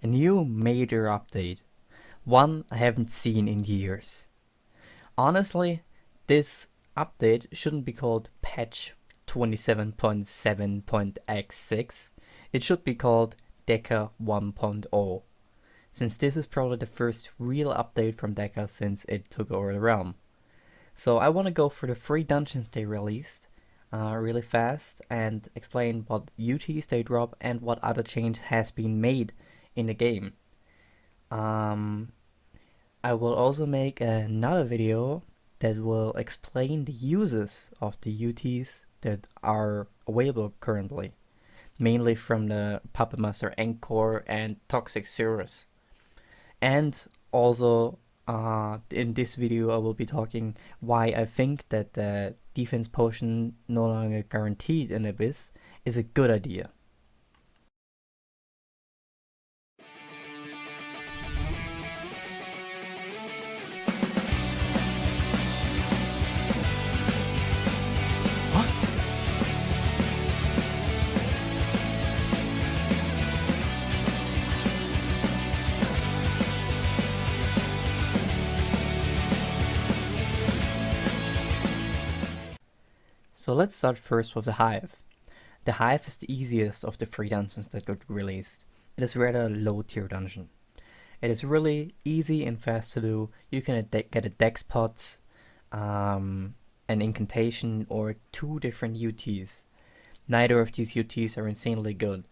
a new major update, one I haven't seen in years. Honestly, this update shouldn't be called patch 27.7.x6, it should be called Deca 1.0, since this is probably the first real update from Deca since it took over the realm. So I want to go for the 3 dungeons they released really fast and explain what UTs they drop and what other change has been made in the game. I will also make another video that will explain the uses of the UTs that are available currently, mainly from the Puppet Master Encore and Toxic Cirrus. And also in this video I will be talking why I think that the defense potion no longer guaranteed in Abyss is a good idea. So let's start first with the Hive. The Hive is the easiest of the 3 dungeons that got released. It is rather a low tier dungeon. It is really easy and fast to do. You can get a dex pots, an incantation, or 2 different UTs. Neither of these UTs are insanely good.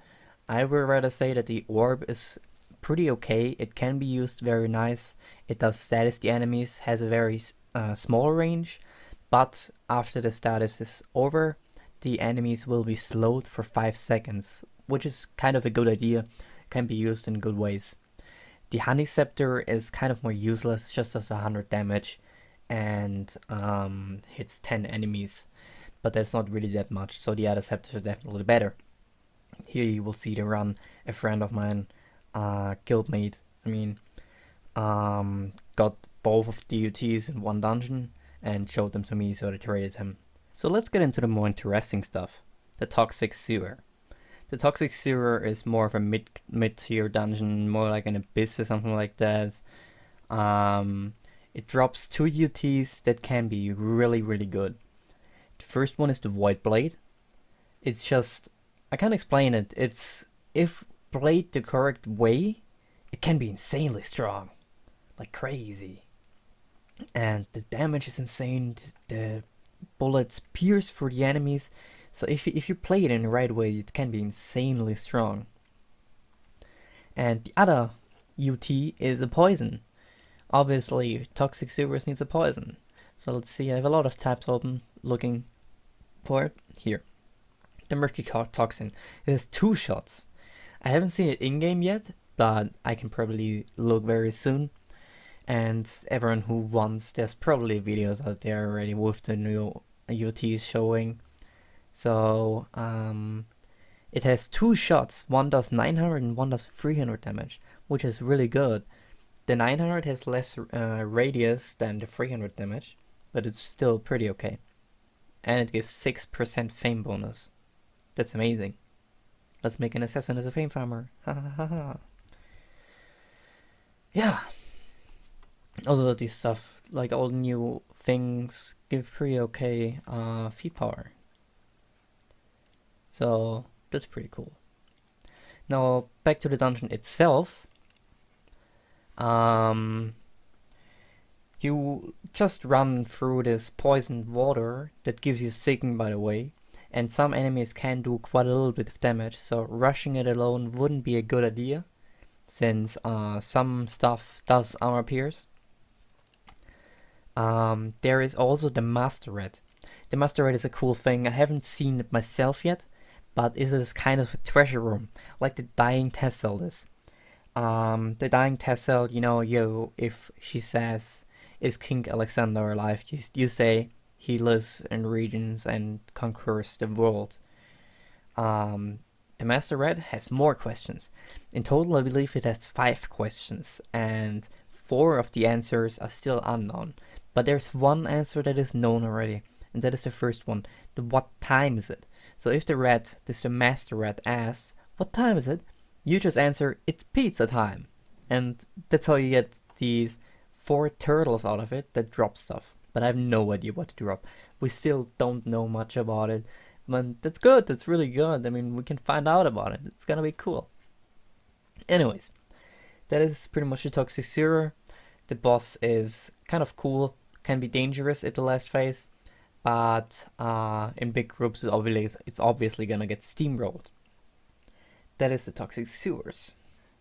I would rather say that the orb is pretty okay. It can be used very nice. It does status the enemies, has a very small range, but after the status is over, the enemies will be slowed for 5 seconds, which is kind of a good idea, can be used in good ways. The Honey Scepter is kind of more useless, just does 100 damage and hits 10 enemies, but that's not really that much, so the other scepters are definitely better. Here you will see the run a friend of mine, guildmate, got both of the UTs in one dungeon and showed them to me, so I traded him. So let's get into the more interesting stuff. The Toxic Sewer. The Toxic Sewer is more of a mid-tier dungeon, more like an Abyss or something like that. It drops 2 UTs that can be really good. The first one is the Void Blade. It's just, I can't explain it. It's, if played the correct way, it can be insanely strong. Like crazy. And the damage is insane, the bullets pierce through the enemies, so if you play it in the right way, it can be insanely strong. And the other UT is a poison. Obviously, Toxic Sewers needs a poison. So let's see, I have a lot of tabs open looking for it. Here. The Murky Toxin. It has 2 shots. I haven't seen it in-game yet, but I can probably look very soon. And everyone who wants, there's probably videos out there already with the new UTs showing. So it has 2 shots, one does 900 and one does 300 damage, which is really good. The 900 has less radius than the 300 damage, but it's still pretty okay. And it gives 6% fame bonus. That's amazing. Let's make an assassin as a fame farmer. Ha ha ha ha. Yeah. Although this stuff, like all the new things, give pretty okay feat power. So that's pretty cool. Now back to the dungeon itself. You just run through this poisoned water that gives you Sign, by the way, and some enemies can do quite a little bit of damage, so rushing it alone wouldn't be a good idea, since some stuff does armor pierce. There is also the Master Rat. The Master Rat is a cool thing. I haven't seen it myself yet, but it is kind of a treasure room, like the Dying Tessel is. The Dying Tessel, if she says, is King Alexander alive, you say he lives in regions and conquers the world. The Master Rat has more questions. In total, I believe it has 5 questions, and 4 of the answers are still unknown. But there's one answer that is known already, and that is the first one. What time is it? So if the Master Rat asks, what time is it? You just answer, it's pizza time. And that's how you get these 4 turtles out of it that drop stuff. But I have no idea what to drop. We still don't know much about it. But that's good, that's really good. I mean, we can find out about it. It's gonna be cool. Anyways, that is pretty much the Toxic Sewer. The boss is kind of cool, can be dangerous at the last phase, but in big groups it's obviously gonna get steamrolled. That is the Toxic Sewers.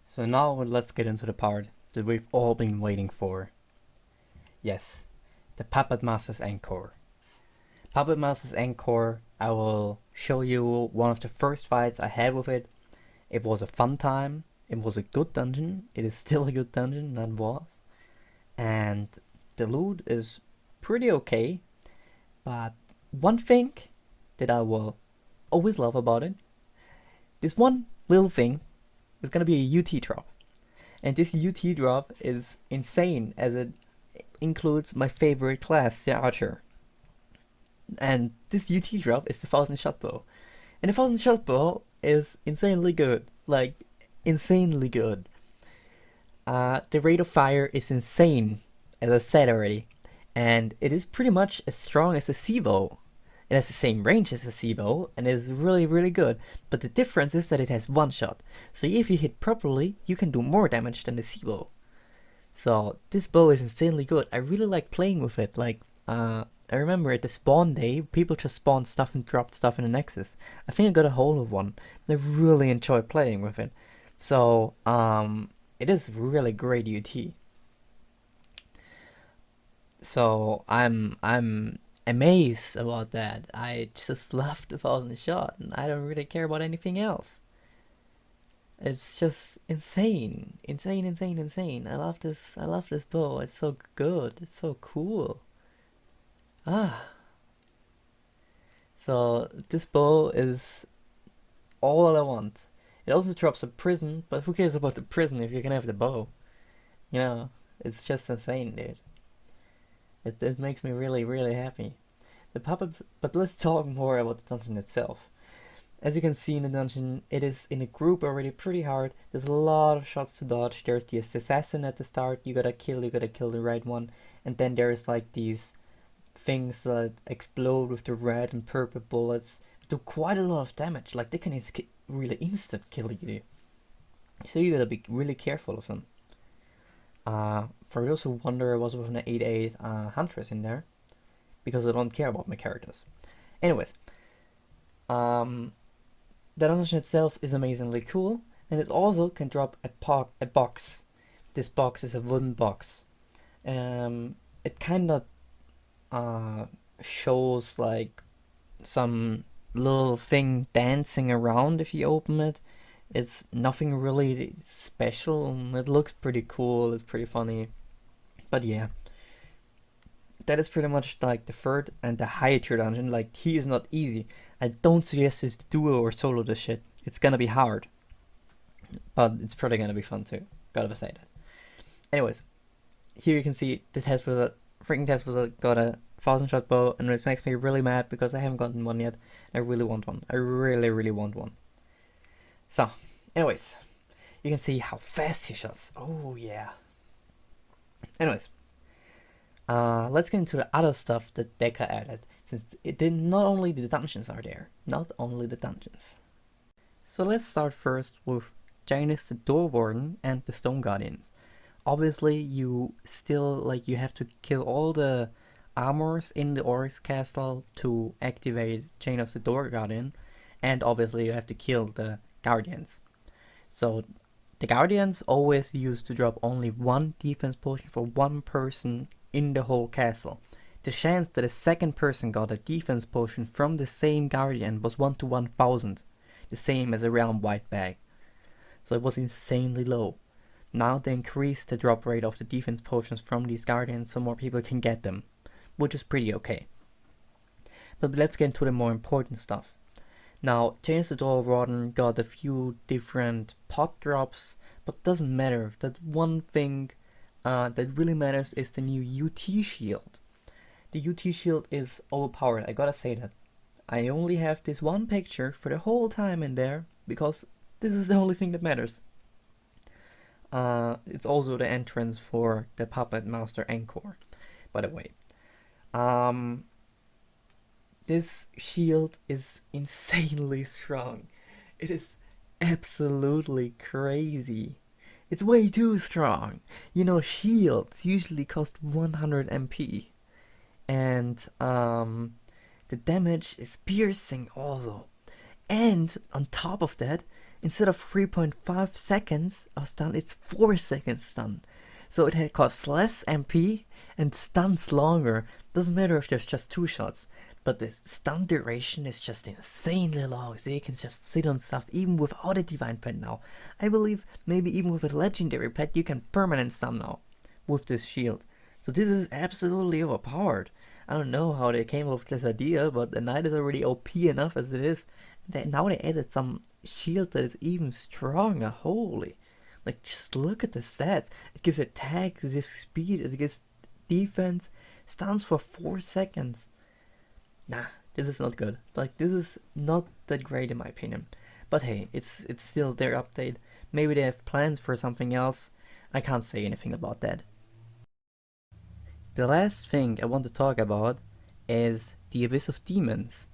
So now let's get into the part that we've all been waiting for. Yes, the Puppet Master's Encore. Puppet Master's Encore, I will show you one of the first fights I had with it. It was a fun time, it was a good dungeon, it is still a good dungeon, that was. And the loot is pretty okay, but one thing that I will always love about it, this one little thing is gonna be a UT drop. And this UT drop is insane as it includes my favorite class, the Archer. And this UT drop is the 1000 shot bow. And the 1000 shot bow is insanely good. Like, insanely good. The rate of fire is insane, as I said already. And it is pretty much as strong as a C-bow. It has the same range as a C-bow and is really, really good. But the difference is that it has one shot. So if you hit properly, you can do more damage than the C-bow. So this bow is insanely good. I really like playing with it. Like, I remember at the spawn day, people just spawned stuff and dropped stuff in the Nexus. I think I got a hold of one. I really enjoy playing with it. So, it is really great UT. So I'm amazed about that. I just love the 1000 shot, and I don't really care about anything else. It's just insane, insane, insane, insane. I love this. I love this bow. It's so good. It's so cool. So this bow is all I want. It also drops a prison, but who cares about the prison if you can have the bow? You know, it's just insane, dude. It makes me really, really happy. The puppet, but let's talk more about the dungeon itself. As you can see in the dungeon, it is in a group already pretty hard. There's a lot of shots to dodge. There's the assassin at the start. You gotta kill the right one. And then there's like these things that explode with the red and purple bullets. Do quite a lot of damage. Like they can really instant kill you. So you gotta be really careful of them. For those who wonder, I was with an 8/8 Huntress in there. Because I don't care about my characters. Anyways. The dungeon itself is amazingly cool, and it also can drop a box. This box is a wooden box. It kind of shows like some little thing dancing around if you open it. It's nothing really special. It looks pretty cool. It's pretty funny. But yeah. That is pretty much like the third and the higher tier dungeon. Like, he is not easy. I don't suggest you to duo or solo this shit. It's gonna be hard. But it's probably gonna be fun too. Gotta say that. Anyways, here you can see the test result. Freaking test result got a 1000 shot bow, and it makes me really mad because I haven't gotten one yet. I really want one. I really, really want one. So, anyways, you can see how fast he shots. Oh yeah. Anyways. Let's get into the other stuff that Deca added, since it did not only the dungeons are there, not only the dungeons. So let's start first with Janus the Door Warden and the Stone Guardians. Obviously, you still you have to kill all the armors in the Oryx Castle to activate Janus the Door Guardian, and obviously you have to kill the Guardians. So the Guardians always used to drop only one defense potion for one person in the whole castle. The chance that a second person got a defense potion from the same Guardian was 1 to 1000, the same as a round white bag. So it was insanely low. Now they increased the drop rate of the defense potions from these Guardians so more people can get them, which is pretty okay. But let's get into the more important stuff. Now, Janus the Door Warden got a few different pot drops, but doesn't matter. That one thing that really matters is the new UT shield. The UT shield is overpowered, I gotta say that. I only have this one picture for the whole time in there because This is the only thing that matters. It's also the entrance for the Puppet Master Encore, by the way. Um, this shield is insanely strong. It is absolutely crazy. It's way too strong. You know, shields usually cost 100 MP, and the damage is piercing also. And on top of that, instead of 3.5 seconds of stun, it's 4 seconds stun. So it costs less MP and stuns longer. Doesn't matter if there's just 2 shots, but the stun duration is just insanely long. So you can just sit on stuff even without a divine pet now. I believe maybe even with a legendary pet you can permanent stun now with this shield. So this is absolutely overpowered. I don't know how they came up with this idea, but the knight is already OP enough as it is. Now they added some shield that is even stronger. Holy. Like, just look at the stats. It gives attack, it gives speed, it gives defense. Stuns for 4 seconds. Nah, this is not good. Like, this is not that great in my opinion. But hey, it's still their update. Maybe they have plans for something else. I can't say anything about that. The last thing I want to talk about is the Abyss of Demons.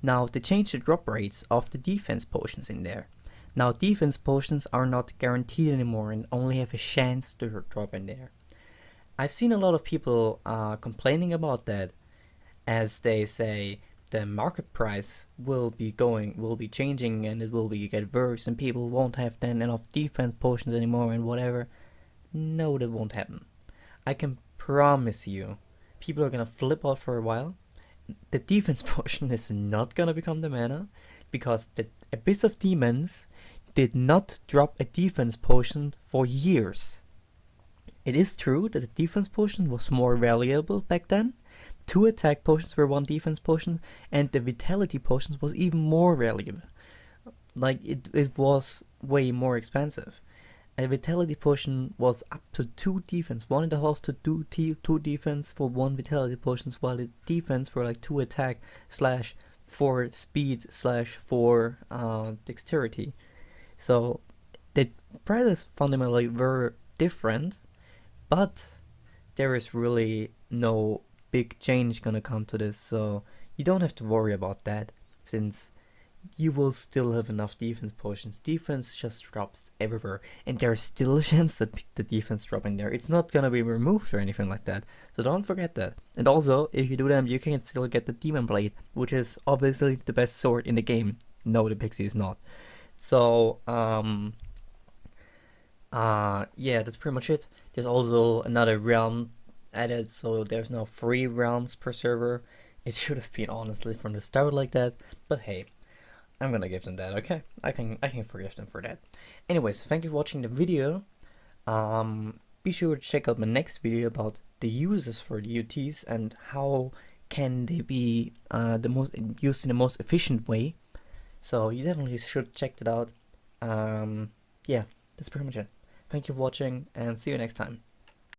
Now, they changed the drop rates of the defense potions in there. Now, defense potions are not guaranteed anymore and only have a chance to drop in there. I've seen a lot of people complaining about that, as they say the market price will be changing and it will get worse and people won't have then enough defense potions anymore and whatever. No, that won't happen. I can promise you, people are gonna flip out for a while. The defense potion is not gonna become the mana, because the Abyss of Demons did not drop a defense potion for years. It is true that the defense potion was more valuable back then. 2 attack potions were 1 defense potion, and the vitality potions was even more valuable. Like, it was way more expensive. A vitality potion was up to 2 defense, 1.5 to 2 defense for 1 vitality potions, while the defense were like 2 attack slash 4 speed slash 4 dexterity. So the prices fundamentally were different, but there is really no big change gonna come to this, so you don't have to worry about that, since you will still have enough defense potions. Defense just drops everywhere, and there's still a chance that the defense drop in there. It's not gonna be removed or anything like that, so don't forget that. And also, if you do them, you can still get the Demon Blade, which is obviously the best sword in the game. No, the Pixie is not. So, yeah, that's pretty much it. There's also another realm added, so there's now 3 realms per server. It should have been honestly from the start like that, but hey, I'm gonna give them that, okay? I can forgive them for that. Anyways, thank you for watching the video. Be sure to check out my next video about the uses for the UTs and how can they be used in the most efficient way. So you definitely should check that out. Yeah, that's pretty much it. Thank you for watching and see you next time.